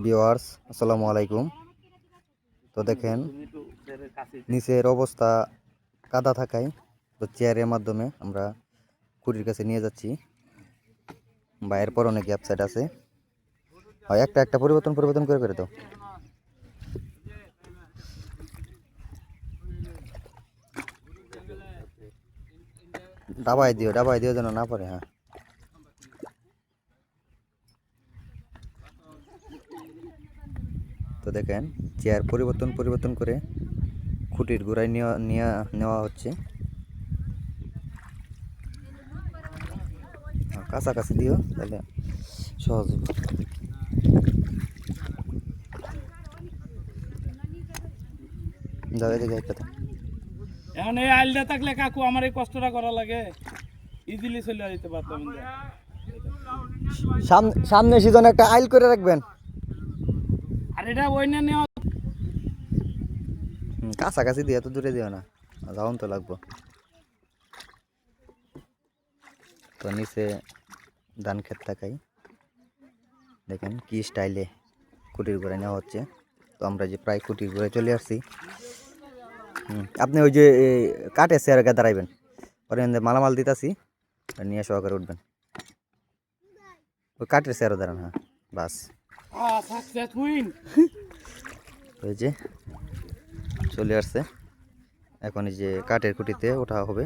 Viewers আসসালামু আলাইকুম। তো দেখেন নিচের অবস্থা কাদা থাকায় তো চেয়ারের মাধ্যমে আমরা খুঁটির কাছে নিয়ে যাচ্ছি। বা এরপর অনেক গ্যাপ সাইড আছে, হয় একটা একটা পরিবর্তন পরিবর্তন করে করে দাও। ডাবাই দিও যেন না পড়ে। হ্যাঁ, তো দেখেন চেয়ার পরিবর্তন পরিবর্তন করে খুঁটির গোড়ায় নেওয়া হচ্ছে। কাছাকাছি দিও তাহলে সহজ হবে। যাও এদিকে এক কথা। এখন এই আইলটা থাকলে কাকু আমার এই কষ্টটা করা লাগে, ইজিলি চলে যেতে পারতাম। সামনে সিজন একটা আইল করে রাখবেন। আর এটা ওই না নেওয়া কাছাকাছি দিয়ে এত দূরে দিও না, যাওন তো লাগবো। তো নিচে ধান ক্ষেত থাকাই দেখেন কি স্টাইলে কুটির ঘোড়ায় নেওয়া হচ্ছে। তো আমরা যে প্রায় কুটির ঘোড়ায় চলে আসছি। আপনি ওই যে কাঠের চেয়ারে দাঁড়াইবেন, পরে মালামাল দিতাছি নিয়ে সহকারে উঠবেন। ওই কাঠের চেয়ারে দাঁড়ান। হ্যাঁ বাস, ওই যে চলে আসছে। এখন এই যে কাঠের খুঁটিতে ওঠা হবে।